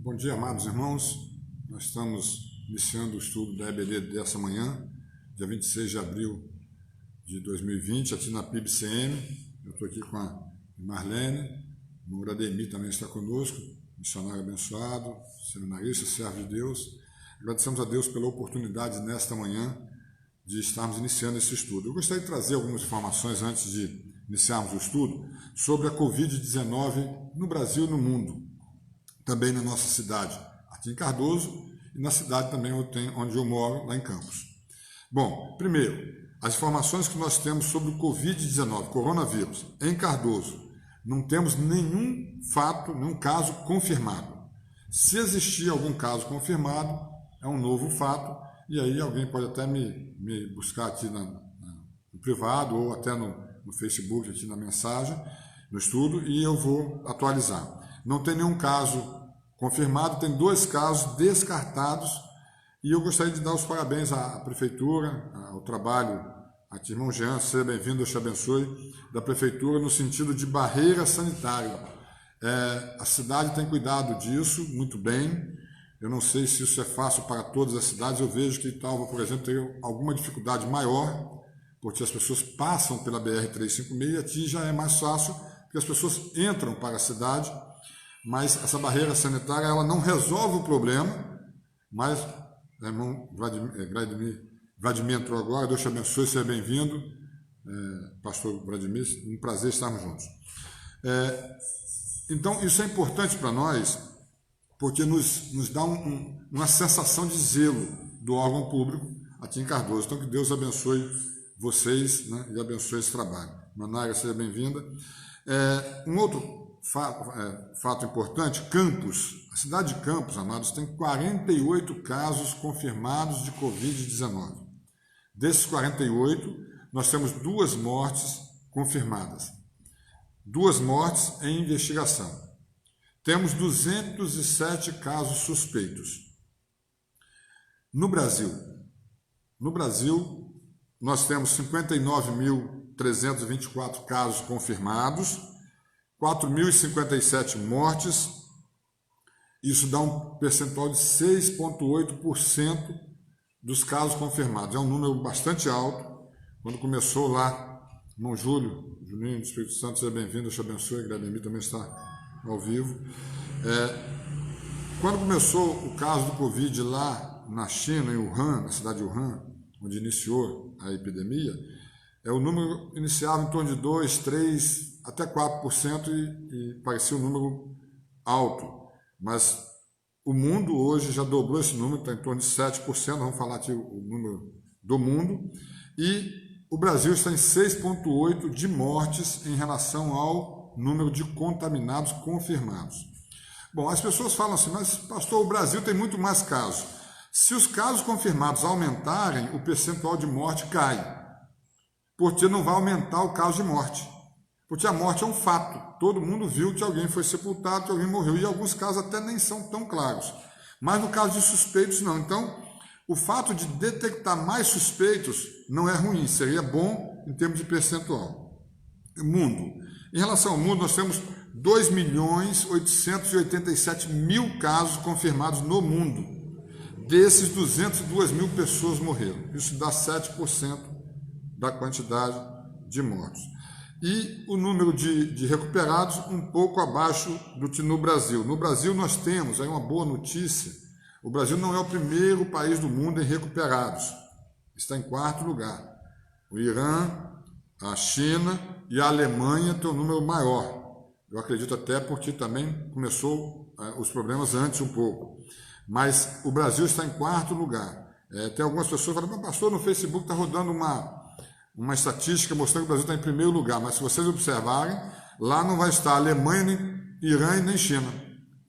Bom dia, amados irmãos. Nós estamos iniciando o estudo da EBD dessa manhã, dia 26 de abril de 2020, aqui na PIB-CM. Eu estou aqui com a Marlene, o Ademir também está conosco, missionário abençoado, seminarista, servo de Deus. Agradecemos a Deus pela oportunidade nesta manhã de estarmos iniciando esse estudo. Eu gostaria de trazer algumas informações antes de iniciarmos o estudo sobre a Covid-19 no Brasil e no mundo. Também na nossa cidade, aqui em Cardoso, e na cidade também onde eu moro, lá em Campos. Bom, primeiro, as informações que nós temos sobre o Covid-19, coronavírus, em Cardoso, não temos nenhum fato, nenhum caso confirmado. Se existir algum caso confirmado, é um novo fato, e aí alguém pode até me buscar aqui no privado ou até no Facebook, aqui na mensagem, no estudo, e eu vou atualizar. Não tem nenhum caso confirmado, tem 2 casos descartados, e eu gostaria de dar os parabéns à Prefeitura, ao trabalho, aqui, irmão Jean, seja bem-vindo, Deus te abençoe, da Prefeitura no sentido de barreira sanitária. A cidade tem cuidado disso muito bem. Eu não sei se isso é fácil para todas as cidades, eu vejo que Italva, por exemplo, tem alguma dificuldade maior, porque as pessoas passam pela BR-356, e aqui já é mais fácil, porque as pessoas entram para a cidade, mas essa barreira sanitária ela não resolve o problema, mas, irmão Vladimir entrou agora, Deus te abençoe, seja bem-vindo, pastor Vladimir, um prazer estarmos juntos. Então, isso é importante para nós, porque nos dá uma sensação de zelo do órgão público aqui em Cardoso. Então, que Deus abençoe vocês, né, e abençoe esse trabalho. Manaira, seja bem-vinda. Um outro fato importante, Campos. A cidade de Campos, amados, tem 48 casos confirmados de Covid-19. Desses 48, nós temos 2 mortes confirmadas. 2 mortes em investigação. Temos 207 casos suspeitos. No Brasil, nós temos 59.324 casos confirmados, 4.057 mortes, isso dá um percentual de 6,8% dos casos confirmados. É um número bastante alto. Quando começou lá, irmão Julinho do Espírito Santo, seja bem-vindo, Deus te abençoe, Grademir também está ao vivo. Quando começou o caso do Covid lá na China, em Wuhan, na cidade de Wuhan, onde iniciou a epidemia, o número iniciava em torno de 2, 3, até 4% e parecia um número alto. Mas o mundo hoje já dobrou esse número, está em torno de 7%, vamos falar aqui o número do mundo, e o Brasil está em 6,8% de mortes em relação ao número de contaminados confirmados. Bom, as pessoas falam assim, mas pastor, o Brasil tem muito mais casos. Se os casos confirmados aumentarem, o percentual de morte cai, porque não vai aumentar o caso de morte. Porque a morte é um fato. Todo mundo viu que alguém foi sepultado, que alguém morreu. E alguns casos até nem são tão claros. Mas no caso de suspeitos, não. Então, o fato de detectar mais suspeitos não é ruim. Seria bom em termos de percentual. Mundo. Em relação ao mundo, nós temos 2.887.000 casos confirmados no mundo. Desses, 202.000 pessoas morreram. Isso dá 7% da quantidade de mortos. E o número de recuperados um pouco abaixo do que no Brasil. No Brasil nós temos, aí uma boa notícia, o Brasil não é o primeiro país do mundo em recuperados, está em 4º lugar. O Irã, a China e a Alemanha têm um número maior. Eu acredito até porque também começou os problemas antes um pouco. Mas o Brasil está em 4º lugar. Tem algumas pessoas que falam, pastor, no Facebook está rodando uma estatística mostrando que o Brasil está em 1º lugar, mas se vocês observarem, lá não vai estar Alemanha, nem Irã e nem China.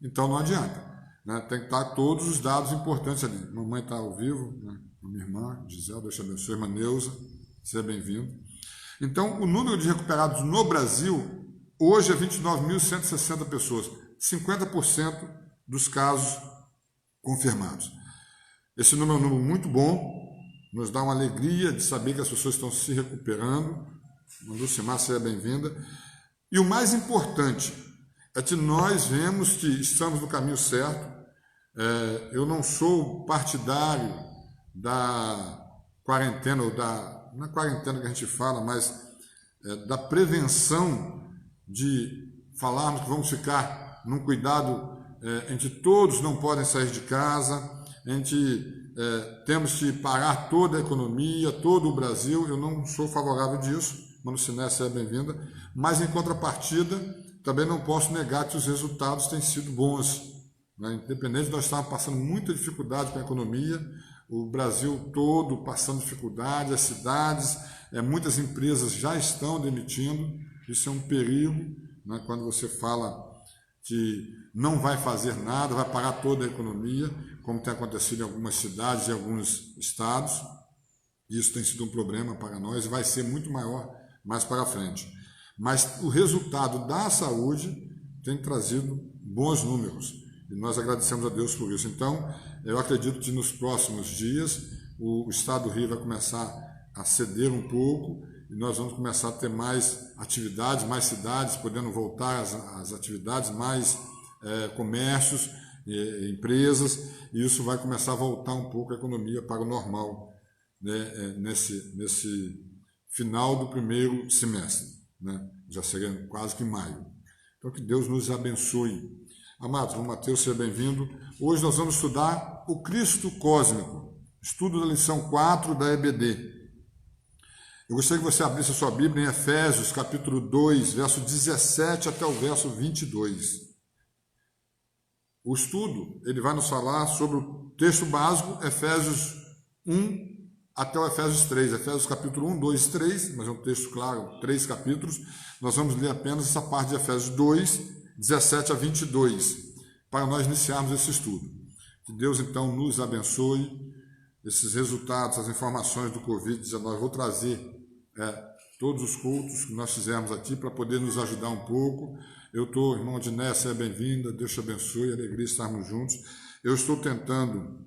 Então não adianta. Né? Tem que estar todos os dados importantes ali. Mamãe está ao vivo, né? Minha irmã, Gisele, Deus te abençoe, irmã Neuza, seja bem-vindo. Então, o número de recuperados no Brasil, hoje é 29.160 pessoas, 50% dos casos confirmados. Esse número é um número muito bom, nos dá uma alegria de saber que as pessoas estão se recuperando. Lucimar, seja bem-vinda. E o mais importante é que nós vemos que estamos no caminho certo, Eu não sou partidário da quarentena, não é quarentena que a gente fala, mas da prevenção de falarmos que vamos ficar num cuidado em que todos não podem sair de casa, em que temos que parar toda a economia, todo o Brasil. Eu não sou favorável disso, Mano Siné, seja bem-vinda, mas em contrapartida, também não posso negar que os resultados têm sido bons, né? Independente de nós estarmos passando muita dificuldade com a economia, o Brasil todo passando dificuldade, as cidades, muitas empresas já estão demitindo. Isso é um perigo, né? Quando você fala que não vai fazer nada, vai parar toda a economia, como tem acontecido em algumas cidades e alguns estados. Isso tem sido um problema para nós e vai ser muito maior mais para frente. Mas o resultado da saúde tem trazido bons números e nós agradecemos a Deus por isso. Então, eu acredito que nos próximos dias o estado do Rio vai começar a ceder um pouco e nós vamos começar a ter mais atividades, mais cidades podendo voltar às atividades, mais comércios, empresas, e isso vai começar a voltar um pouco a economia para o normal, né, nesse final do primeiro semestre, né? Já seria quase que maio. Então, que Deus nos abençoe. Amados, o Mateus, seja bem-vindo. Hoje nós vamos estudar o Cristo Cósmico, estudo da lição 4 da EBD. Eu gostaria que você abrisse a sua Bíblia em Efésios, capítulo 2, verso 17 até o verso 22. O estudo, ele vai nos falar sobre o texto básico, Efésios 1 até o Efésios 3. Efésios capítulo 1, 2, 3, mas é um texto claro, 3 capítulos. Nós vamos ler apenas essa parte de Efésios 2, 17 a 22, para nós iniciarmos esse estudo. Que Deus, então, nos abençoe. Esses resultados, as informações do Covid-19, vou trazer todos os cultos que nós fizemos aqui para poder nos ajudar um pouco. Eu estou, irmão Diné, seja bem-vinda, Deus te abençoe, alegria estarmos juntos. Eu estou tentando,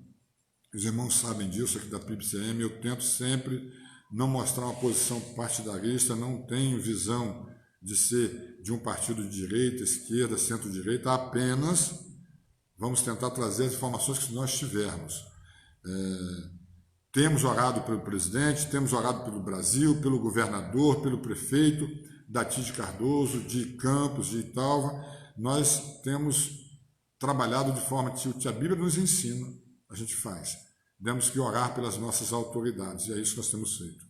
os irmãos sabem disso aqui da PIBCM, eu tento sempre não mostrar uma posição partidarista, não tenho visão de ser de um partido de direita, esquerda, centro-direita, apenas vamos tentar trazer as informações que nós tivermos. Temos orado pelo presidente, temos orado pelo Brasil, pelo governador, pelo prefeito, Dati de Cardoso, de Campos, de Italva. Nós temos trabalhado de forma que o que a Bíblia nos ensina, a gente faz. Temos que orar pelas nossas autoridades, e é isso que nós temos feito.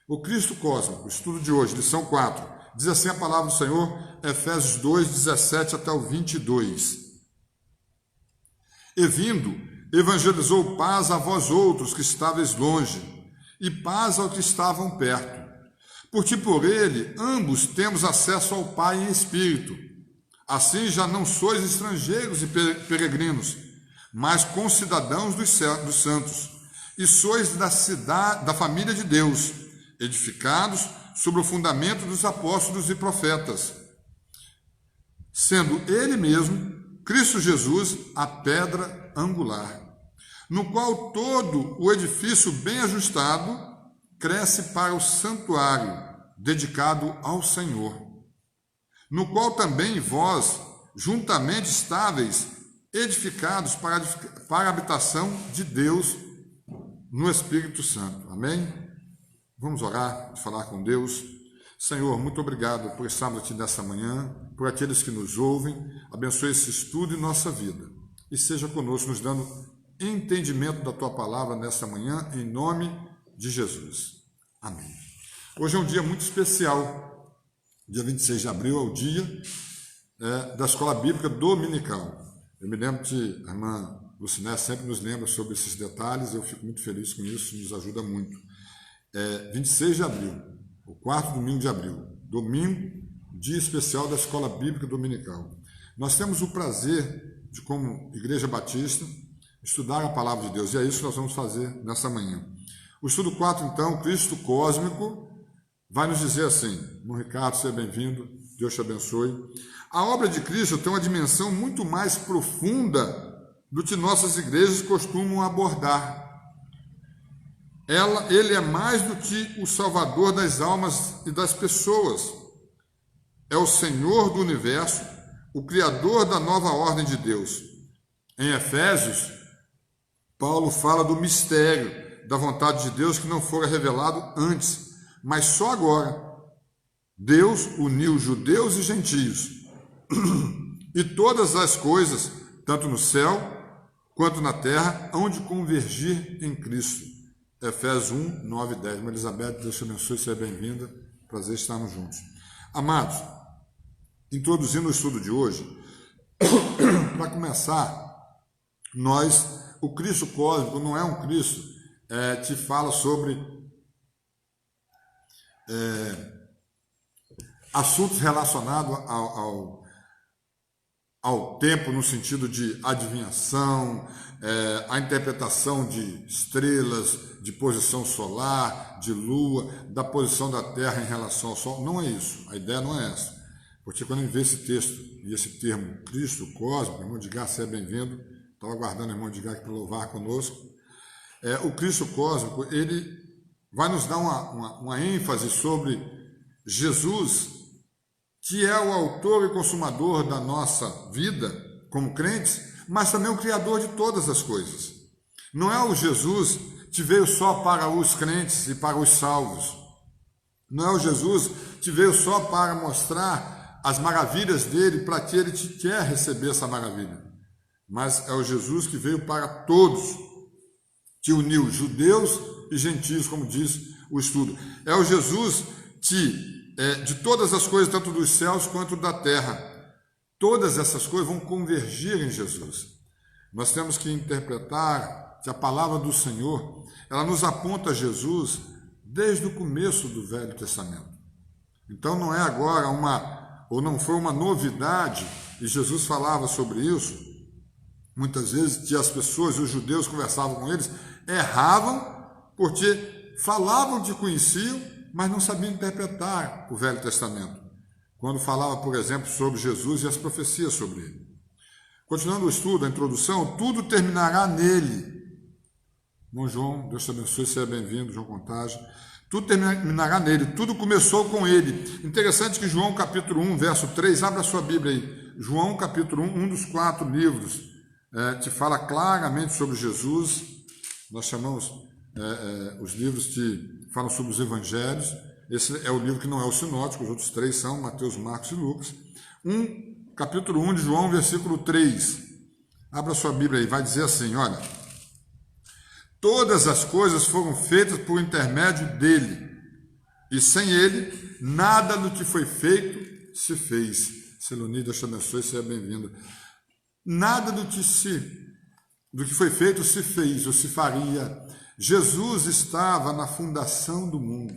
O Cristo Cósmico, estudo de hoje, lição 4. Diz assim a palavra do Senhor, Efésios 2, 17 até o 22. E vindo, evangelizou paz a vós outros que estáveis longe, e paz aos que estavam perto. Porque por ele ambos temos acesso ao Pai em espírito. Assim já não sois estrangeiros e peregrinos, mas concidadãos dos santos, e sois da família de Deus, edificados sobre o fundamento dos apóstolos e profetas, sendo ele mesmo, Cristo Jesus, a pedra angular, no qual todo o edifício bem ajustado cresce para o santuário dedicado ao Senhor, no qual também vós, juntamente estáveis, edificados para a habitação de Deus no Espírito Santo. Amém? Vamos orar, falar com Deus. Senhor, muito obrigado por estarmos aqui nessa manhã, por aqueles que nos ouvem. Abençoe esse estudo e nossa vida. E seja conosco, nos dando entendimento da Tua palavra nessa manhã, em nome de Jesus. Amém. Hoje é um dia muito especial. Dia 26 de abril é o dia da Escola Bíblica Dominical. Eu me lembro que a irmã Luciné sempre nos lembra sobre esses detalhes, eu fico muito feliz com isso, nos ajuda muito. 26 de abril, o quarto domingo de abril, domingo, dia especial da Escola Bíblica Dominical. Nós temos o prazer de, como Igreja Batista, estudar a Palavra de Deus, e é isso que nós vamos fazer nessa manhã. O estudo 4, então, Cristo Cósmico, vai nos dizer assim, irmão Ricardo, seja bem-vindo, Deus te abençoe. A obra de Cristo tem uma dimensão muito mais profunda do que nossas igrejas costumam abordar. Ele é mais do que o Salvador das almas e das pessoas. É o Senhor do universo, o Criador da nova ordem de Deus. Em Efésios, Paulo fala do mistério da vontade de Deus que não fora revelado antes, mas só agora. Deus uniu judeus e gentios e todas as coisas, tanto no céu quanto na terra, hão de convergir em Cristo. Efésios 1, 9 e 10. Maria Elizabeth, Deus te abençoe, seja bem-vinda. Prazer estarmos juntos. Amados, introduzindo o estudo de hoje, para começar, o Cristo cósmico não é um Cristo que fala sobre assuntos relacionados ao tempo, no sentido de adivinhação, a interpretação de estrelas, de posição solar, de lua, da posição da Terra em relação ao Sol. Não é isso, a ideia não é essa. Porque quando a gente vê esse texto e esse termo Cristo cósmico, irmão Edgar, seja bem-vindo, estava aguardando o irmão Edgar aqui para louvar conosco. O Cristo cósmico, ele vai nos dar uma ênfase sobre Jesus, que é o autor e consumador da nossa vida como crentes, mas também o criador de todas as coisas. Não é o Jesus que veio só para os crentes e para os salvos. Não é o Jesus que veio só para mostrar as maravilhas dele, para que ele te quer receber essa maravilha. Mas é o Jesus que veio para todos, que uniu judeus e gentios, como diz o estudo. É o Jesus que de todas as coisas, tanto dos céus quanto da terra, todas essas coisas vão convergir em Jesus. Nós temos que interpretar que a palavra do Senhor, ela nos aponta a Jesus desde o começo do Velho Testamento. Então não é agora não foi uma novidade, e Jesus falava sobre isso, muitas vezes que as pessoas, os judeus conversavam com eles, erravam porque falavam que conheciam, mas não sabiam interpretar o Velho Testamento, quando falava, por exemplo, sobre Jesus e as profecias sobre ele. Continuando o estudo, a introdução, tudo terminará nele. Bom, João, Deus te abençoe, seja bem-vindo, João Contagem. Tudo terminará nele, tudo começou com ele. Interessante que João capítulo 1, verso 3, abra a sua Bíblia aí. João capítulo 1, um dos 4 livros, que fala claramente sobre Jesus. Nós chamamos os livros que falam sobre os evangelhos. Esse é o livro que não é o sinótico, os outros 3 são Mateus, Marcos e Lucas. Capítulo 1 de João, versículo 3. Abra sua Bíblia aí, vai dizer assim, olha: todas as coisas foram feitas por intermédio dele, e sem ele, nada do que foi feito se fez. Seloni, Deus te abençoe, seja bem-vinda. Nada do que foi feito se fez, ou se faria. Jesus estava na fundação do mundo.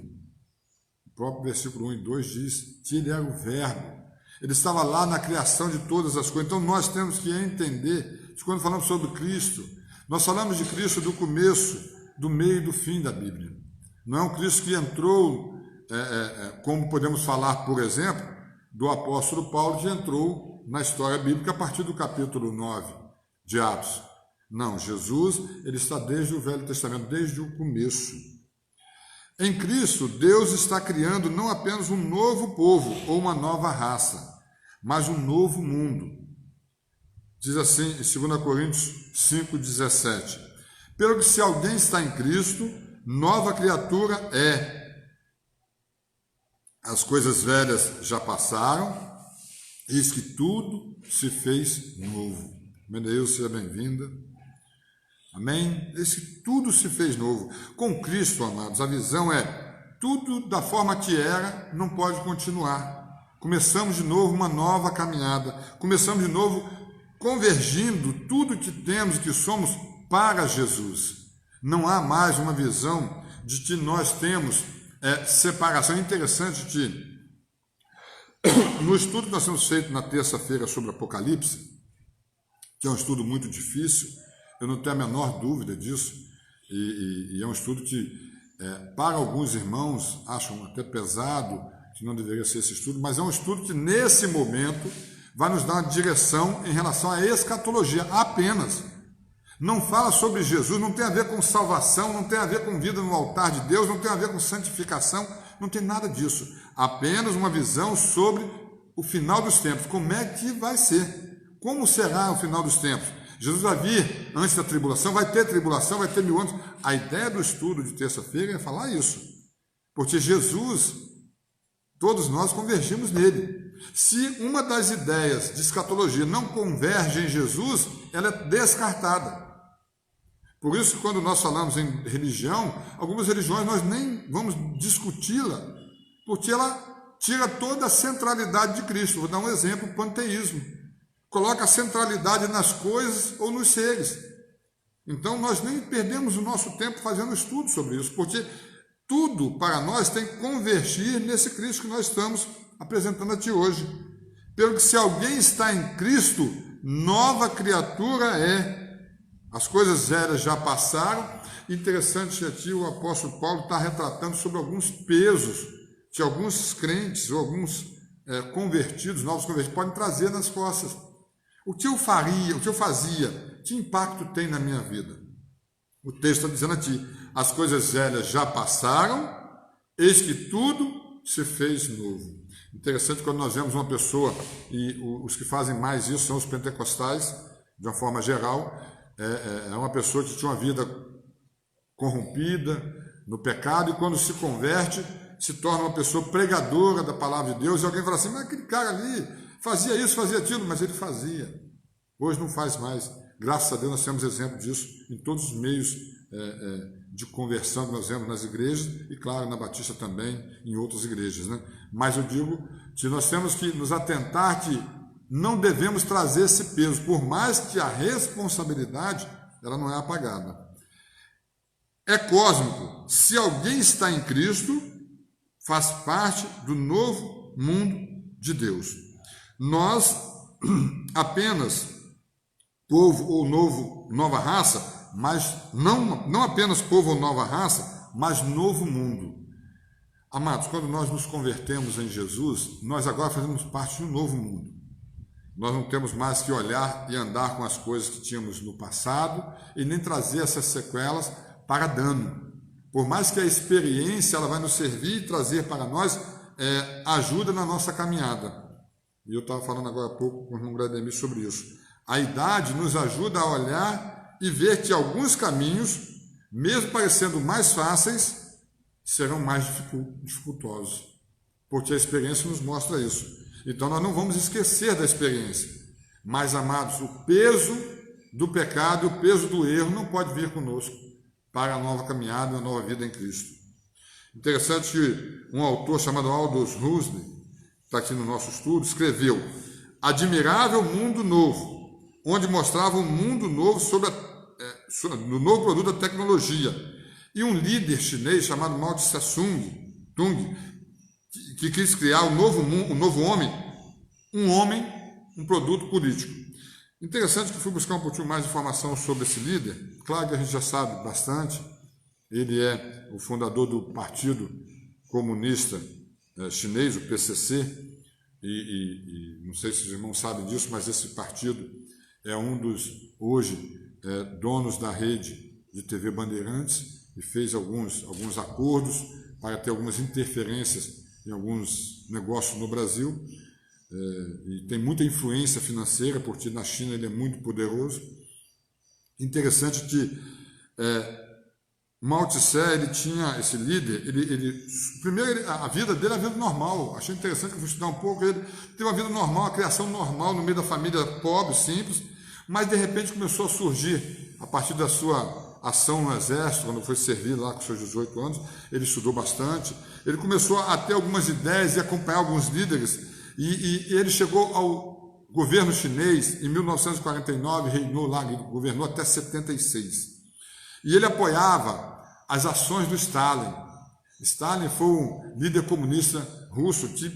O próprio versículo 1 e 2 diz que ele era o verbo. Ele estava lá na criação de todas as coisas. Então nós temos que entender que quando falamos sobre Cristo, nós falamos de Cristo do começo, do meio e do fim da Bíblia. Não é um Cristo que entrou, como podemos falar, por exemplo, do apóstolo Paulo, que entrou na história bíblica a partir do capítulo 9 de Atos. Não, Jesus, ele está desde o Velho Testamento, desde o começo. Em Cristo, Deus está criando não apenas um novo povo ou uma nova raça, mas um novo mundo. Diz assim em 2 Coríntios 5,17: pelo que se alguém está em Cristo, nova criatura é. As coisas velhas já passaram, eis que tudo se fez novo. Meneus, seja bem-vinda. Amém? Eis que tudo se fez novo. Com Cristo, amados, a visão é: tudo da forma que era não pode continuar. Começamos de novo uma nova caminhada. Começamos de novo convergindo tudo que temos, que somos, para Jesus. Não há mais uma visão de que nós temos separação. É interessante que no estudo que nós temos feito na terça-feira sobre Apocalipse, que é um estudo muito difícil, eu não tenho a menor dúvida disso, e é um estudo que, para alguns irmãos, acham até pesado, que não deveria ser esse estudo, mas é um estudo que, nesse momento, vai nos dar uma direção em relação à escatologia, apenas. Não fala sobre Jesus, não tem a ver com salvação, não tem a ver com vida no altar de Deus, não tem a ver com santificação, não tem nada disso. Apenas uma visão sobre o final dos tempos, como é que vai ser, como será o final dos tempos. Jesus vai vir antes da tribulação, vai ter 1000 anos. A ideia do estudo de terça-feira é falar isso, porque Jesus, todos nós convergimos nele. Se uma das ideias de escatologia não converge em Jesus, ela é descartada. Por isso, quando nós falamos em religião, algumas religiões nós nem vamos discuti-la, porque ela tira toda a centralidade de Cristo. Vou dar um exemplo: o panteísmo. Coloca a centralidade nas coisas ou nos seres. Então, nós nem perdemos o nosso tempo fazendo estudo sobre isso, porque tudo para nós tem que convergir nesse Cristo que nós estamos apresentando a ti hoje. Pelo que, se alguém está em Cristo, nova criatura é. As coisas velhas já passaram. Interessante que aqui o apóstolo Paulo está retratando sobre alguns pesos que alguns crentes ou alguns convertidos, novos convertidos, podem trazer nas costas. O que eu fazia, que impacto tem na minha vida? O texto está dizendo aqui: as coisas velhas já passaram, eis que tudo se fez novo. Interessante quando nós vemos uma pessoa, e os que fazem mais isso são os pentecostais, de uma forma geral, é uma pessoa que tinha uma vida corrompida no pecado, e quando se converte, se torna uma pessoa pregadora da palavra de Deus, e alguém fala assim: mas aquele cara ali fazia isso, fazia aquilo, mas ele fazia. Hoje não faz mais. Graças a Deus nós temos exemplo disso em todos os meios de conversão que nós vemos nas igrejas, e claro, na Batista também, em outras igrejas, né? Mas eu digo que nós temos que nos atentar que não devemos trazer esse peso, por mais que a responsabilidade ela não é apagada. É cósmico. Se alguém está em Cristo, faz parte do novo mundo de Deus. Nós, apenas povo ou nova raça, mas não apenas povo ou nova raça, mas novo mundo. Amados, quando nós nos convertemos em Jesus, nós agora fazemos parte de um novo mundo. Nós não temos mais que olhar e andar com as coisas que tínhamos no passado e nem trazer essas sequelas para dano. Por mais que a experiência ela vai nos servir e trazer para nós ajuda na nossa caminhada. E eu estava falando agora há pouco com o irmão Grademir sobre isso. A idade nos ajuda a olhar e ver que alguns caminhos, mesmo parecendo mais fáceis, serão mais dificultosos, porque a experiência nos mostra isso. Então nós não vamos esquecer da experiência, mas, amados, o peso do pecado e o peso do erro não pode vir conosco para a nova caminhada e a nova vida em Cristo. Interessante que um autor chamado Aldous Huxley, que está aqui no nosso estudo, escreveu: Admirável Mundo Novo, onde mostrava um mundo novo no novo produto da tecnologia. E um líder chinês chamado Mao Tse Tung, que quis criar um novo homem, um produto político. Interessante que fui buscar um pouquinho mais de informação sobre esse líder. Claro que a gente já sabe bastante. Ele é o fundador do Partido Comunista Chinês, o PCC, e não sei se os irmãos sabem disso, mas esse partido é um dos, hoje, donos da rede de TV Bandeirantes, e fez alguns acordos para ter algumas interferências em alguns negócios no Brasil, e tem muita influência financeira, porque na China ele é muito poderoso. Interessante que Mao Tse, ele tinha esse líder, primeiro a vida dele é a vida normal. Achei interessante que eu fui estudar um pouco. Ele teve uma vida normal, uma criação normal no meio da família pobre, simples, mas de repente começou a surgir, a partir da sua ação no exército, quando foi servir lá com seus 18 anos, ele estudou bastante, ele começou a ter algumas ideias e acompanhar alguns líderes, e ele chegou ao governo chinês em 1949, reinou lá, governou até 76. E ele apoiava as ações do Stalin. Stalin foi um líder comunista russo que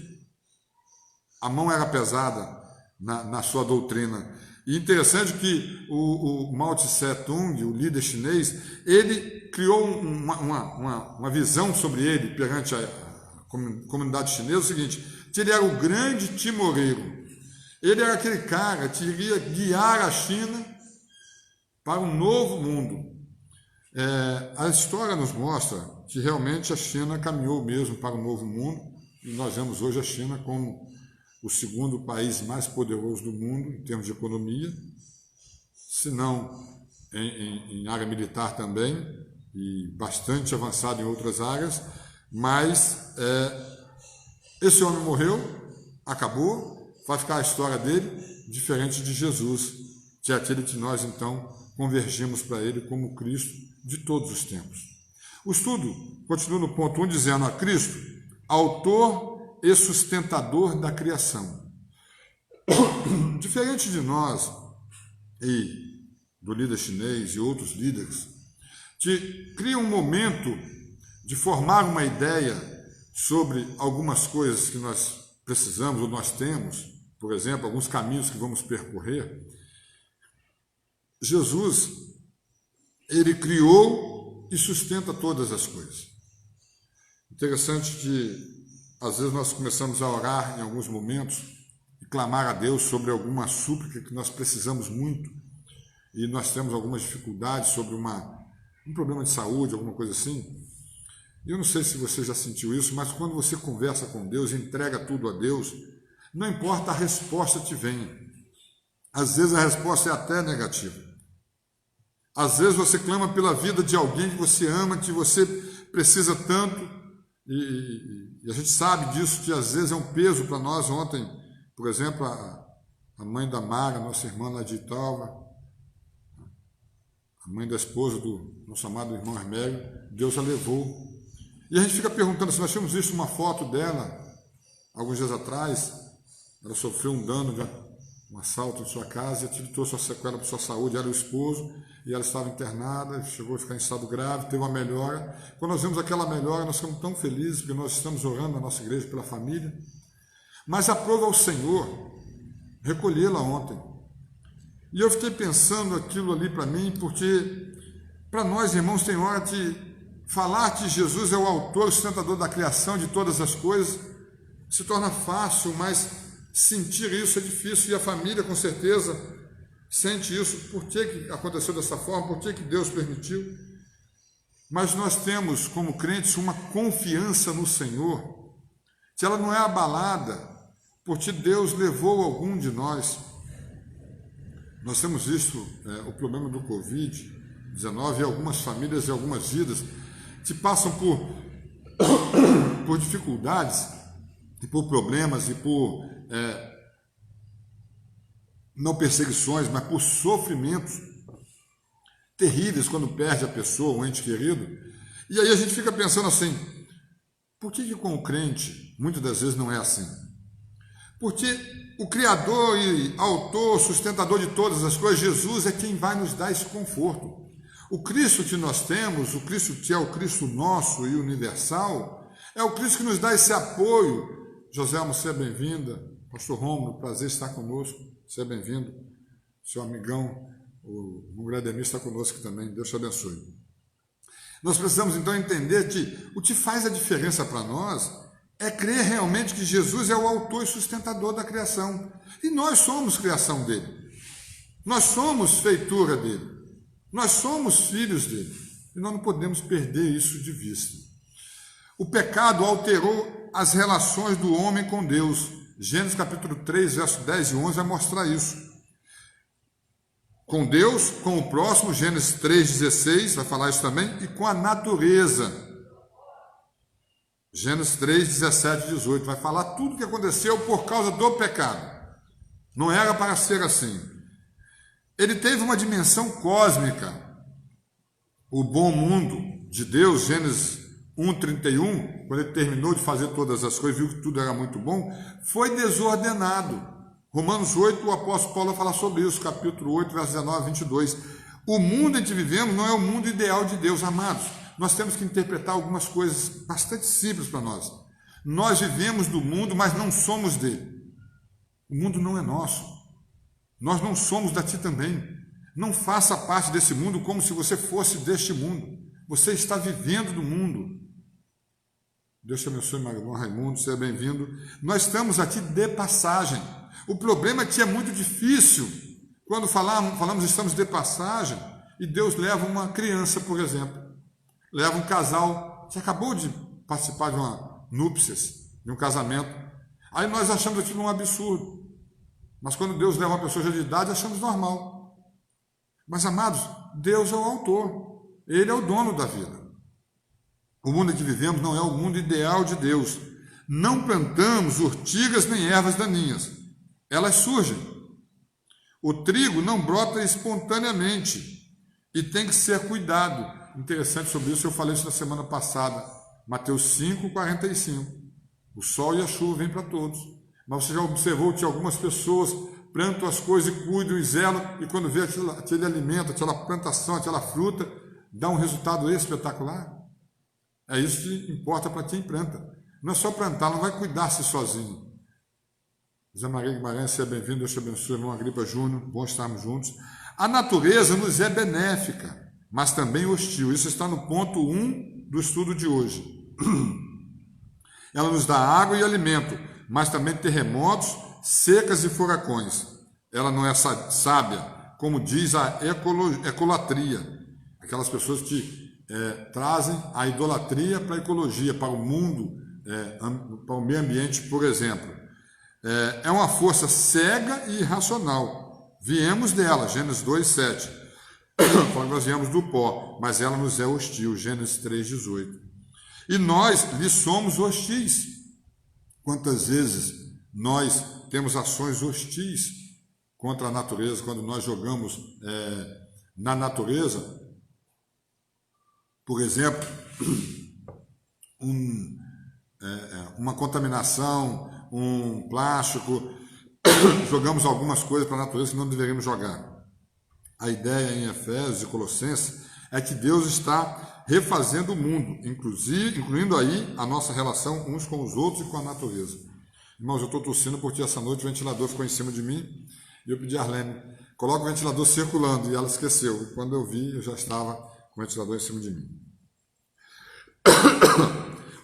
a mão era pesada na sua doutrina. E interessante que o Mao Tse Tung, o líder chinês, ele criou uma visão sobre ele perante a comunidade chinesa, o seguinte: que ele era o grande timoreiro. Ele era aquele cara que iria guiar a China para um novo mundo. A história nos mostra que realmente a China caminhou mesmo para um novo mundo, e nós vemos hoje a China como o segundo país mais poderoso do mundo em termos de economia, se não em área militar também, e bastante avançado em outras áreas, mas esse homem morreu, acabou, vai ficar a história dele diferente de Jesus, que é aquele que nós então convergimos para ele como Cristo de todos os tempos. O estudo continua no ponto 1 dizendo a Cristo, autor e sustentador da criação. Diferente de nós e do líder chinês e outros líderes, que criam um momento de formar uma ideia sobre algumas coisas que nós precisamos ou nós temos, por exemplo, alguns caminhos que vamos percorrer. Jesus, ele criou e sustenta todas as coisas. Interessante que, às vezes, nós começamos a orar em alguns momentos e clamar a Deus sobre alguma súplica que nós precisamos muito e nós temos algumas dificuldades sobre um problema de saúde, alguma coisa assim. Eu não sei se você já sentiu isso, mas quando você conversa com Deus, entrega tudo a Deus, não importa a resposta que venha. Às vezes a resposta é até negativa. Às vezes você clama pela vida de alguém que você ama, que você precisa tanto, e a gente sabe disso, que às vezes é um peso para nós. Ontem, por exemplo, a mãe da Mara, nossa irmã lá de Italva, a mãe da esposa do nosso amado irmão Hermélio, Deus a levou. E a gente fica perguntando, se nós tínhamos visto uma foto dela, alguns dias atrás, ela sofreu um dano de um assalto em sua casa, e aquilo trouxe uma sequela para sua saúde, ela e o esposo, e ela estava internada, chegou a ficar em estado grave, teve uma melhora. Quando nós vemos aquela melhora, nós ficamos tão felizes, porque nós estamos orando na nossa igreja pela família. Mas aprove ao Senhor recolhê-la ontem. E eu fiquei pensando aquilo ali para mim, porque para nós, irmãos, tem hora de falar que Jesus é o autor e sustentador da criação de todas as coisas, se torna fácil, mas sentir isso é difícil, e a família com certeza sente isso. Por que aconteceu dessa forma? Por que Deus permitiu? Mas nós temos como crentes uma confiança no Senhor, que ela não é abalada porque Deus levou algum de nós. Nós temos visto o problema do Covid-19 e algumas famílias e algumas vidas que passam por dificuldades e por problemas e por não perseguições, mas por sofrimentos terríveis quando perde a pessoa, um ente querido. E aí a gente fica pensando assim, por que com o crente muitas das vezes não é assim? Porque o Criador e autor, sustentador de todas as coisas, Jesus é quem vai nos dar esse conforto. O Cristo que nós temos, o Cristo que é o Cristo nosso e universal, é o Cristo que nos dá esse apoio. Joselma, seja bem-vinda. Pastor Rômulo, prazer estar conosco. Seja bem-vindo. Seu amigão, o Grademir, está conosco também. Deus te abençoe. Nós precisamos então entender que o que faz a diferença para nós é crer realmente que Jesus é o autor e sustentador da criação. E nós somos criação dele. Nós somos feitura dele. Nós somos filhos dele. E nós não podemos perder isso de vista. O pecado alterou as relações do homem com Deus. Gênesis capítulo 3, verso 10 e 11 vai mostrar isso. Com Deus, com o próximo, Gênesis 3,16 vai falar isso também, e com a natureza. Gênesis 3, 17 e 18 vai falar tudo o que aconteceu por causa do pecado. Não era para ser assim. Ele teve uma dimensão cósmica. O bom mundo de Deus, Gênesis 1:31, quando ele terminou de fazer todas as coisas, viu que tudo era muito bom, foi desordenado. Romanos 8, o apóstolo Paulo vai falar sobre isso, capítulo 8, versos 19 a 22. O mundo em que vivemos não é o mundo ideal de Deus, amados. Nós temos que interpretar algumas coisas bastante simples para nós. Nós vivemos do mundo, mas não somos dele. O mundo não é nosso. Nós não somos daqui também. Não faça parte desse mundo como se você fosse deste mundo. Você está vivendo do mundo. Deus te abençoe, Marilão Raimundo, seja bem-vindo. Nós estamos aqui de passagem. O problema é que é muito difícil, quando falamos estamos de passagem, e Deus leva uma criança, por exemplo, leva um casal que acabou de participar de uma núpcias, de um casamento, aí nós achamos aquilo um absurdo, mas quando Deus leva uma pessoa já de idade, achamos normal. Mas, amados, Deus é o autor, Ele é o dono da vida. O mundo em que vivemos não é o mundo ideal de Deus. Não plantamos urtigas nem ervas daninhas. Elas surgem. O trigo não brota espontaneamente e tem que ser cuidado. Interessante sobre isso, eu falei isso na semana passada. Mateus 5:45. O sol e a chuva vêm para todos. Mas você já observou que algumas pessoas plantam as coisas e cuidam e zelam, e quando vê aquele alimento, aquela plantação, aquela fruta, dá um resultado espetacular? É isso que importa para quem planta. Não é só plantar, não vai cuidar-se sozinho. Zé Maria Guimarães, seja bem-vindo, Deus te abençoe, irmão Agripa Júnior, bom estarmos juntos. A natureza nos é benéfica, mas também hostil. Isso está no ponto 1 do estudo de hoje. Ela nos dá água e alimento, mas também terremotos, secas e furacões. Ela não é sábia, como diz a ecolatria, aquelas pessoas que trazem a idolatria para a ecologia, para o mundo, para o meio ambiente, por exemplo. É uma força cega e irracional. Viemos dela, Gênesis 2:7. Quando nós viemos do pó, mas ela nos é hostil, Gênesis 3:18. E nós lhe somos hostis. Quantas vezes nós temos ações hostis contra a natureza, quando nós jogamos na natureza, por exemplo, uma contaminação, um plástico, jogamos algumas coisas para a natureza que não deveríamos jogar. A ideia em Efésios e Colossenses é que Deus está refazendo o mundo, incluindo aí a nossa relação uns com os outros e com a natureza. Irmãos, eu estou tossindo porque essa noite o ventilador ficou em cima de mim e eu pedi a Arlene, coloca o ventilador circulando, e ela esqueceu. E quando eu vi, eu já estava com o ventilador em cima de mim.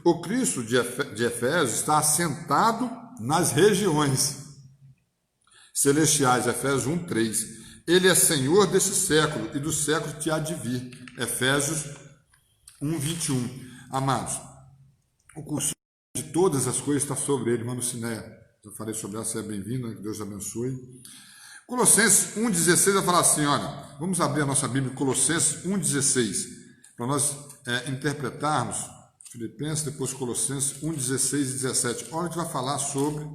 O Cristo de Efésios está assentado nas regiões celestiais, Efésios 1:3. Ele é Senhor desse século e do século que há de vir, Efésios 1:21. Amados, o curso de todas as coisas está sobre ele, irmão Cinéia. Eu falei sobre ela, seja bem-vindo, que Deus abençoe. Colossenses 1:16 vai falar assim, olha, vamos abrir a nossa Bíblia, Colossenses 1:16, para nós interpretarmos Filipenses, depois Colossenses 1:16 e 17. Olha, a gente vai falar sobre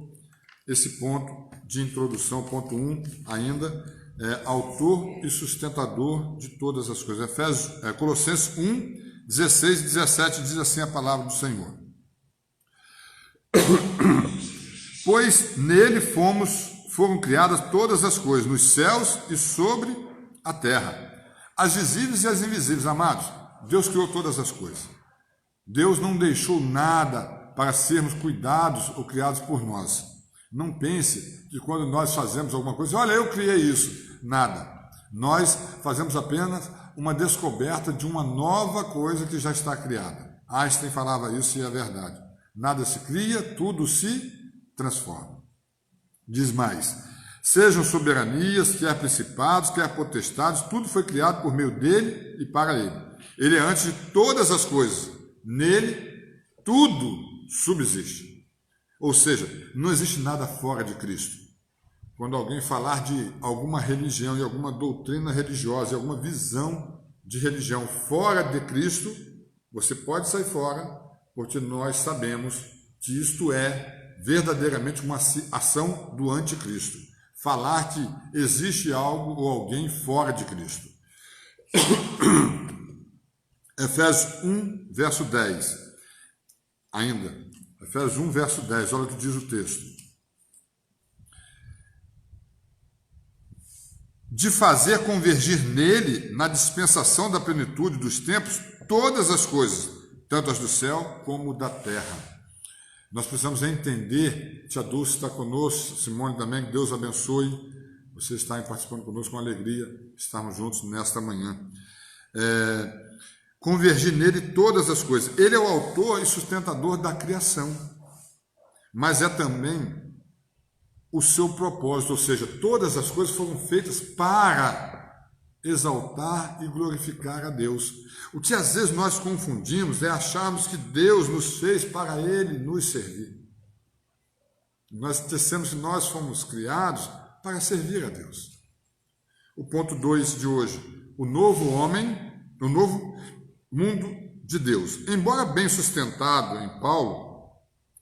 esse ponto de introdução, ponto 1 ainda, autor e sustentador de todas as coisas. Colossenses 1:16 e 17 diz assim a palavra do Senhor. Pois nele foram criadas todas as coisas, nos céus e sobre a terra, as visíveis e as invisíveis. Amados, Deus criou todas as coisas. Deus não deixou nada para sermos cuidados ou criados por nós. Não pense que quando nós fazemos alguma coisa, olha, eu criei isso. Nada. Nós fazemos apenas uma descoberta de uma nova coisa que já está criada. Einstein falava isso e é verdade. Nada se cria, tudo se transforma. Diz mais, sejam soberanias, quer principados, quer potestades, tudo foi criado por meio dele e para ele. Ele é antes de todas as coisas. Nele, tudo subsiste. Ou seja, não existe nada fora de Cristo. Quando alguém falar de alguma religião e alguma doutrina religiosa e alguma visão de religião fora de Cristo, você pode sair fora, porque nós sabemos que isto é verdadeiramente uma ação do anticristo. Falar que existe algo ou alguém fora de Cristo. Efésios 1, verso 10. Ainda. Efésios 1, verso 10. Olha o que diz o texto. De fazer convergir nele, na dispensação da plenitude dos tempos, todas as coisas, tanto as do céu como da terra. Nós precisamos entender, tia Dulce está conosco, Simone também, que Deus abençoe, você está participando conosco com alegria, estarmos juntos nesta manhã. Convergir nele todas as coisas. Ele é o autor e sustentador da criação, mas é também o seu propósito, ou seja, todas as coisas foram feitas para exaltar e glorificar a Deus. O que às vezes nós confundimos é acharmos que Deus nos fez para Ele nos servir. Nós esquecemos que nós fomos criados para servir a Deus. o ponto 2 de hoje, o novo homem, o novo mundo de Deus. Embora bem sustentado em Paulo,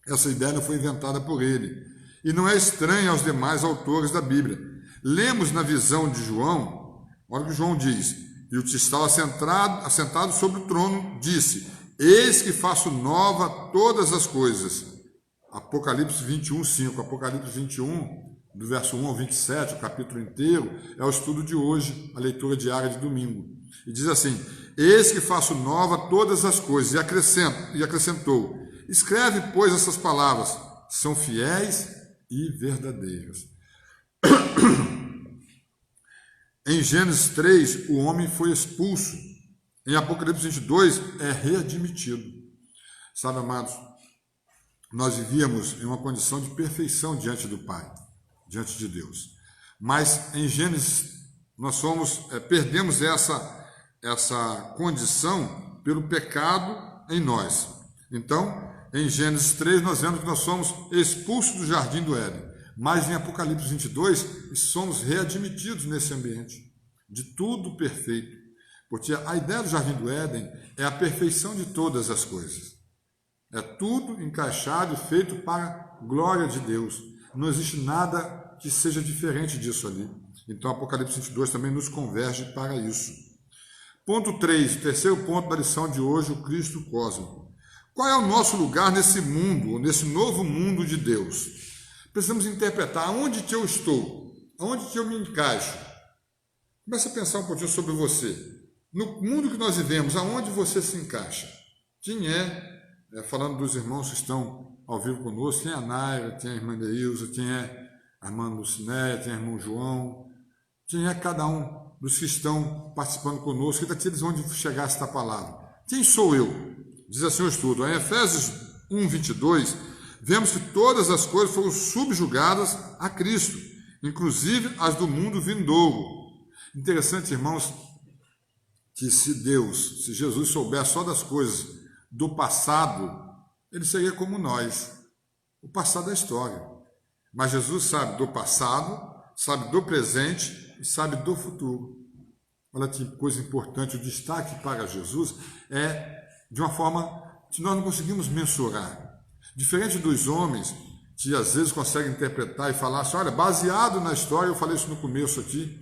essa ideia não foi inventada por ele e não é estranha aos demais autores da Bíblia. Lemos na visão de João, olha o que João diz: e o que estava assentado sobre o trono disse: eis que faço nova todas as coisas. Apocalipse 21, 5. Apocalipse 21, do verso 1 ao 27, o capítulo inteiro, é o estudo de hoje, a leitura diária de domingo. E diz assim: eis que faço nova todas as coisas, e acrescentou: escreve, pois, essas palavras, são fiéis e verdadeiras. Em Gênesis 3, o homem foi expulso. Em Apocalipse 22, é readmitido. Sabe, amados, nós vivíamos em uma condição de perfeição diante do Pai, diante de Deus. Mas em Gênesis, nós perdemos essa condição pelo pecado em nós. Então, em Gênesis 3, nós vemos que nós somos expulsos do jardim do Éden. Mas em Apocalipse 22, somos readmitidos nesse ambiente de tudo perfeito. Porque a ideia do jardim do Éden é a perfeição de todas as coisas. É tudo encaixado e feito para a glória de Deus. Não existe nada que seja diferente disso ali. Então, Apocalipse 22 também nos converge para isso. Ponto 3, o terceiro ponto da lição de hoje, o Cristo cósmico. Qual é o nosso lugar nesse mundo, nesse novo mundo de Deus? Precisamos interpretar aonde que eu estou, aonde que eu me encaixo. Comece a pensar um pouquinho sobre você. No mundo que nós vivemos, aonde você se encaixa? Quem falando dos irmãos que estão ao vivo conosco, quem é a Naira, quem é a irmã Deilza, quem é a irmã Lucinéia, quem é o irmão João, quem é cada um dos que estão participando conosco, e daqui eles vão chegar a esta palavra. Quem sou eu? Diz assim o estudo. Em Efésios 1, 22, vemos que todas as coisas foram subjugadas a Cristo, inclusive as do mundo vindouro. Interessante, irmãos, que se Jesus soubesse só das coisas do passado, ele seria como nós. O passado é história. Mas Jesus sabe do passado, sabe do presente e sabe do futuro. Olha que coisa importante, o destaque para Jesus é de uma forma que nós não conseguimos mensurar. Diferente dos homens, que às vezes conseguem interpretar e falar assim, olha, baseado na história, eu falei isso no começo aqui,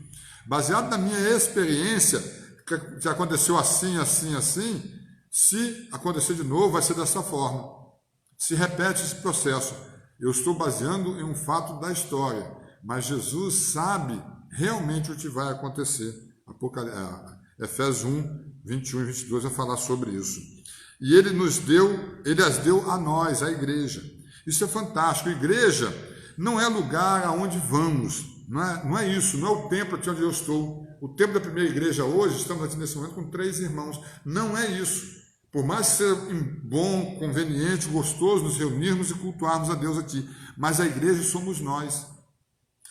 baseado na minha experiência, que aconteceu assim, assim, assim, se acontecer de novo, vai ser dessa forma. Se repete esse processo. Eu estou baseando em um fato da história, mas Jesus sabe realmente o que vai acontecer. Efésios 1, 21 e 22 vai falar sobre isso. E ele as deu a nós, a igreja. Isso é fantástico. A igreja não é lugar aonde vamos, não é isso, não é o templo aqui onde eu estou. O templo da primeira igreja hoje, estamos aqui nesse momento com 3 irmãos. Não é isso. Por mais que seja bom, conveniente, gostoso nos reunirmos e cultuarmos a Deus aqui, mas a igreja somos nós.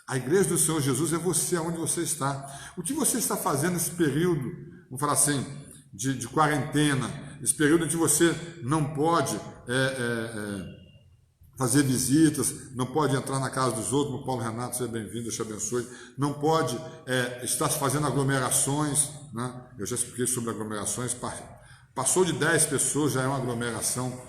A igreja do Senhor Jesus é você, aonde você está. O que você está fazendo nesse período, vamos falar assim, de quarentena, esse período em que você não pode fazer visitas, não pode entrar na casa dos outros, meu Paulo Renato, seja bem-vindo, Deus te abençoe, não pode estar fazendo aglomerações, né? Eu já expliquei sobre aglomerações, passou de 10 pessoas, já é uma aglomeração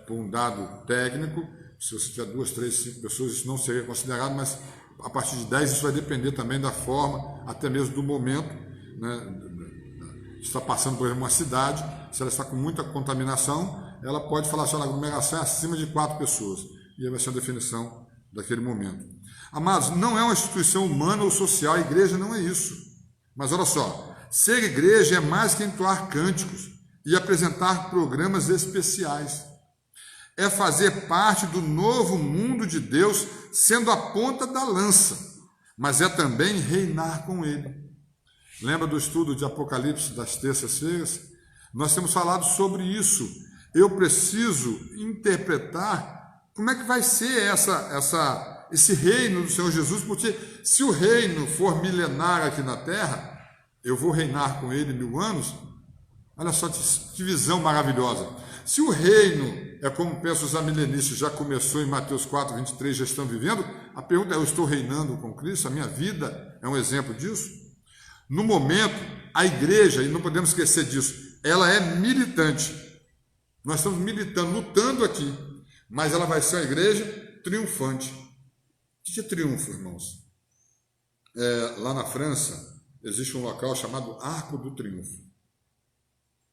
por um dado técnico. Se você tiver 2, 3, 5 pessoas, isso não seria considerado, mas a partir de 10 isso vai depender também da forma, até mesmo do momento, né? Está passando por uma cidade, se ela está com muita contaminação, ela pode falar assim, a aglomeração é acima de 4 pessoas, e aí vai ser a definição daquele momento. Amados, não é uma instituição humana ou social, a igreja não é isso. Mas olha só, ser igreja é mais que entoar cânticos e apresentar programas especiais. É fazer parte do novo mundo de Deus, sendo a ponta da lança, mas é também reinar com Ele. Lembra do estudo de Apocalipse das terças-feiras? Nós temos falado sobre isso. Eu preciso interpretar como é que vai ser esse reino do Senhor Jesus, porque se o reino for milenar aqui na terra, eu vou reinar com Ele 1000 anos. Olha só que visão maravilhosa. Se o reino é como pensam os amilenistas, já começou em Mateus 4, 23, já estão vivendo, a pergunta é, eu estou reinando com Cristo? A minha vida é um exemplo disso? No momento, a igreja, e não podemos esquecer disso, ela é militante. Nós estamos militando, lutando aqui, mas ela vai ser uma igreja triunfante. O que é triunfo, irmãos? Lá na França, existe um local chamado Arco do Triunfo.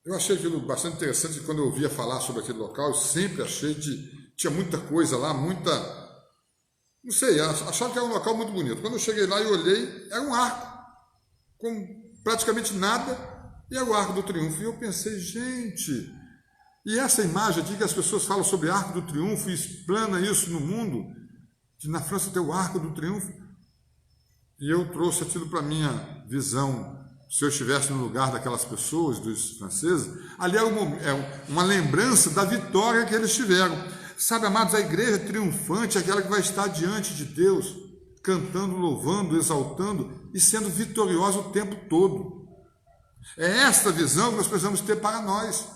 Eu achei aquilo bastante interessante, quando eu ouvia falar sobre aquele local, eu sempre achei que tinha muita coisa lá, não sei, achava que era um local muito bonito. Quando eu cheguei lá e olhei, era um arco, com praticamente nada, e era o Arco do Triunfo. E eu pensei, gente, e essa imagem aqui que as pessoas falam sobre Arco do Triunfo e explana isso no mundo, que na França tem o Arco do Triunfo, e eu trouxe aquilo para a minha visão. Se eu estivesse no lugar daquelas pessoas, dos franceses, ali é uma lembrança da vitória que eles tiveram. Sabe, amados, a igreja triunfante é aquela que vai estar diante de Deus, cantando, louvando, exaltando e sendo vitoriosa o tempo todo. É esta visão que nós precisamos ter para nós.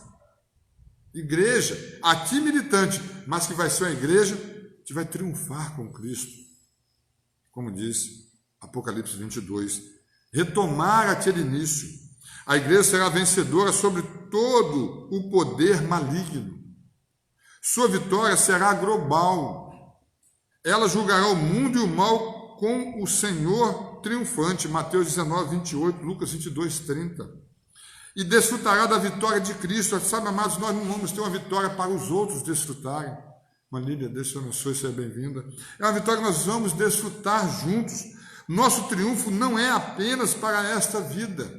Igreja, aqui militante, mas que vai ser uma igreja que vai triunfar com Cristo. Como diz Apocalipse 22, retomar aquele início. A igreja será vencedora sobre todo o poder maligno. Sua vitória será global. Ela julgará o mundo e o mal com o Senhor triunfante. Mateus 19, 28, Lucas 22, 30. E desfrutará da vitória de Cristo. Sabe, amados, nós não vamos ter uma vitória para os outros desfrutarem. Manília, Deus te abençoe, seja bem-vinda. É uma vitória que nós vamos desfrutar juntos. Nosso triunfo não é apenas para esta vida,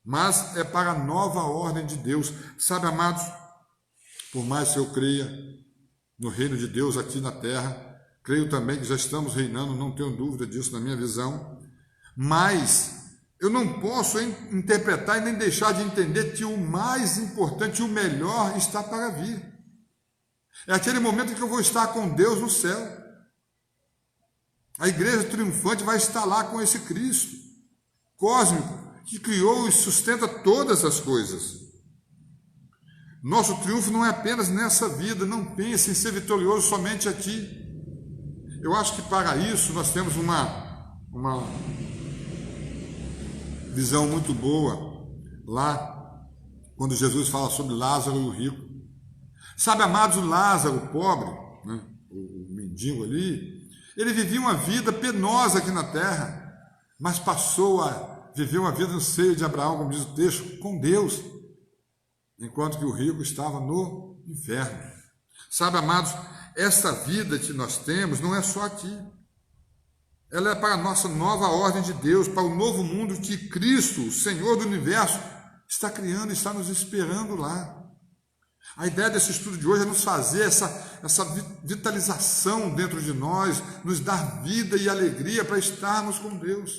mas é para a nova ordem de Deus. Sabe, amados, por mais que eu creia no reino de Deus aqui na terra, creio também que já estamos reinando, não tenho dúvida disso na minha visão, mas eu não posso interpretar e nem deixar de entender que o mais importante e o melhor está para vir. É aquele momento em que eu vou estar com Deus no céu. A igreja triunfante vai estar lá com esse Cristo cósmico, que criou e sustenta todas as coisas. Nosso triunfo não é apenas nessa vida, não pense em ser vitorioso somente aqui. Eu acho que para isso nós temos uma visão muito boa lá, quando Jesus fala sobre Lázaro e o rico. Sabe, amados, o Lázaro, o pobre, né, o mendigo ali, ele vivia uma vida penosa aqui na terra, mas passou a viver uma vida no seio de Abraão, como diz o texto, com Deus, enquanto que o rico estava no inferno. Sabe, amados, essa vida que nós temos não é só aqui. Ela é para a nossa nova ordem de Deus, para o novo mundo que Cristo, o Senhor do Universo, está criando e está nos esperando lá. A ideia desse estudo de hoje é nos fazer essa vitalização dentro de nós, nos dar vida e alegria para estarmos com Deus.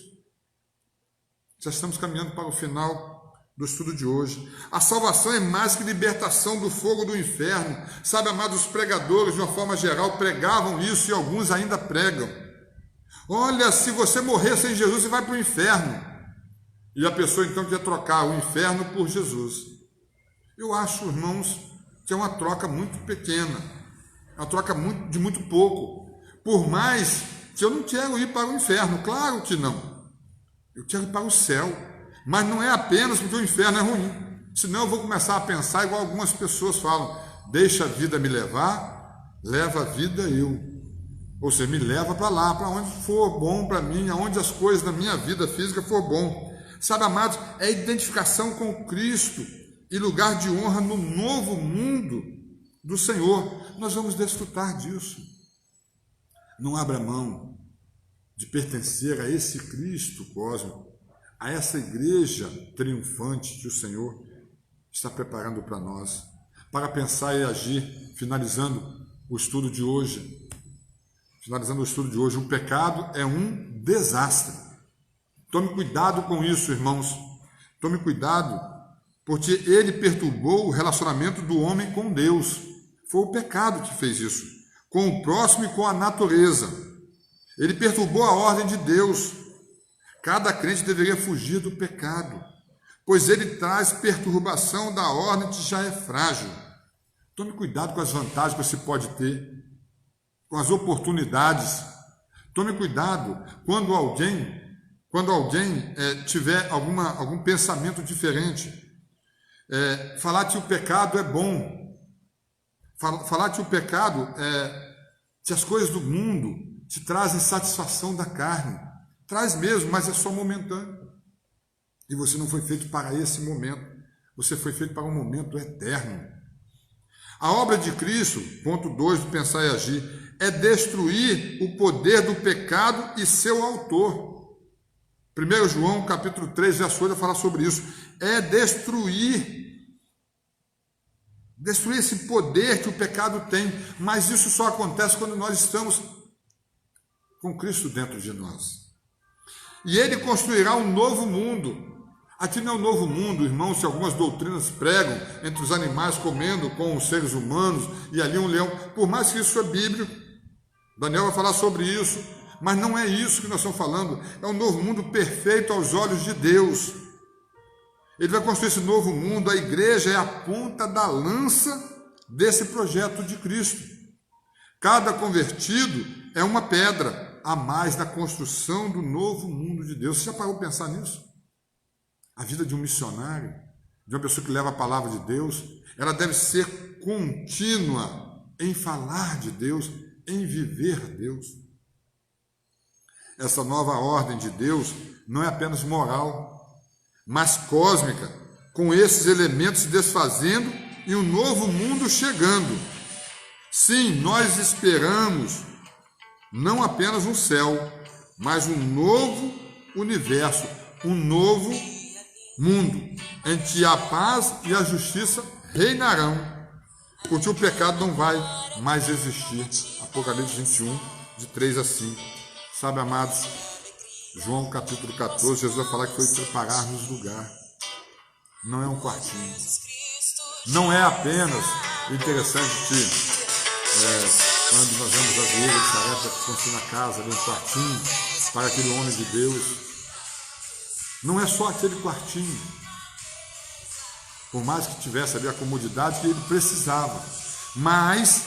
Já estamos caminhando para o final do estudo de hoje. A salvação é mais que libertação do fogo do inferno. Sabe, amados, os pregadores, de uma forma geral, pregavam isso e alguns ainda pregam. Olha, se você morrer sem Jesus, você vai para o inferno. E a pessoa então quer trocar o inferno por Jesus. Eu acho, irmãos, que é uma troca muito pequena, uma troca de muito pouco. Por mais que eu não quero ir para o inferno, claro que não. Eu quero ir para o céu, mas não é apenas porque o inferno é ruim. Senão eu vou começar a pensar igual algumas pessoas falam: deixa a vida me levar, leva a vida eu. Ou seja, me leva para lá, para onde for bom para mim, aonde as coisas da minha vida física for bom. Sabe, amados, é identificação com Cristo e lugar de honra no novo mundo do Senhor. Nós vamos desfrutar disso. Não abra mão de pertencer a esse Cristo cósmico, a essa igreja triunfante que o Senhor está preparando para nós, para pensar e agir. Finalizando o estudo de hoje, o pecado é um desastre. Tome cuidado com isso, irmãos. Tome cuidado, porque ele perturbou o relacionamento do homem com Deus. Foi o pecado que fez isso, com o próximo e com a natureza. Ele perturbou a ordem de Deus. Cada crente deveria fugir do pecado, pois ele traz perturbação da ordem que já é frágil. Tome cuidado com as vantagens que você pode ter, com as oportunidades. Tome cuidado quando alguém quando alguém tiver algum pensamento diferente, falar que o pecado é bom, falar que o pecado que as coisas do mundo te trazem satisfação da carne, traz mesmo, mas é só momentâneo. E você não foi feito para esse momento, você foi feito para um momento eterno. A obra de Cristo, ponto 2 do Pensar e Agir, é destruir o poder do pecado e seu autor. 1 João, capítulo 3, verso 8, fala sobre isso. É destruir esse poder que o pecado tem, mas isso só acontece quando nós estamos com Cristo dentro de nós. E Ele construirá um novo mundo. Aqui não é um novo mundo, irmãos, se algumas doutrinas pregam entre os animais comendo com os seres humanos e ali um leão, por mais que isso é bíblico, Daniel vai falar sobre isso, mas não é isso que nós estamos falando, é um novo mundo perfeito aos olhos de Deus. Ele vai construir esse novo mundo, a igreja é a ponta da lança desse projeto de Cristo. Cada convertido é uma pedra a mais na construção do novo mundo de Deus. Você já parou para pensar nisso? A vida de um missionário, de uma pessoa que leva a palavra de Deus, ela deve ser contínua em falar de Deus, em viver Deus. Essa nova ordem de Deus não é apenas moral, mas cósmica, com esses elementos se desfazendo e um novo mundo chegando. Sim, nós esperamos não apenas um céu, mas um novo universo, um novo mundo, em que a paz e a justiça reinarão, porque o pecado não vai mais existir. Apocalipse 21, de 3 a 5. Sabe, amados, João capítulo 14, Jesus vai falar que foi preparar-nos lugar. Não é um quartinho. Não é apenas interessante que quando nós vemos a viúva de Sarepta construindo a casa, ali um quartinho para aquele homem de Deus. Não é só aquele quartinho, por mais que tivesse ali a comodidade que ele precisava, mas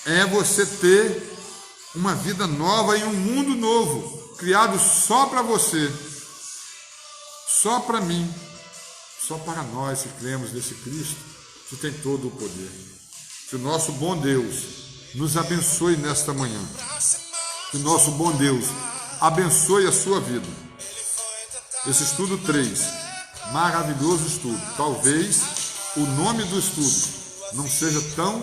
é você ter uma vida nova em um mundo novo, criado só para você, só para mim, só para nós que cremos nesse Cristo, que tem todo o poder. Que o nosso bom Deus nos abençoe nesta manhã, que o nosso bom Deus abençoe a sua vida. Esse estudo 3, maravilhoso estudo. Talvez o nome do estudo não seja tão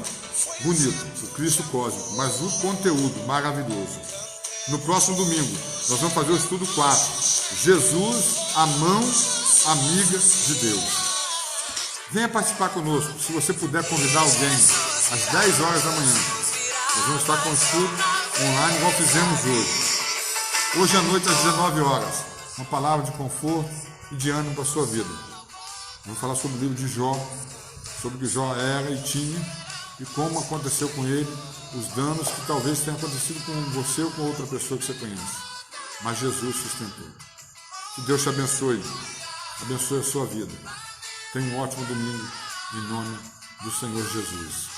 bonito, o Cristo Cósmico, mas o conteúdo maravilhoso. No próximo domingo, nós vamos fazer o estudo 4, Jesus, a mão amiga de Deus. Venha participar conosco, se você puder convidar alguém, às 10 horas da manhã. Nós vamos estar com o estudo online, igual fizemos hoje. Hoje à noite, às 19 horas. Uma palavra de conforto e de ânimo para a sua vida. Vamos falar sobre o livro de Jó, sobre o que Jó era e tinha, e como aconteceu com ele, os danos que talvez tenham acontecido com você ou com outra pessoa que você conhece. Mas Jesus sustentou. Que Deus te abençoe a sua vida. Tenha um ótimo domingo, em nome do Senhor Jesus.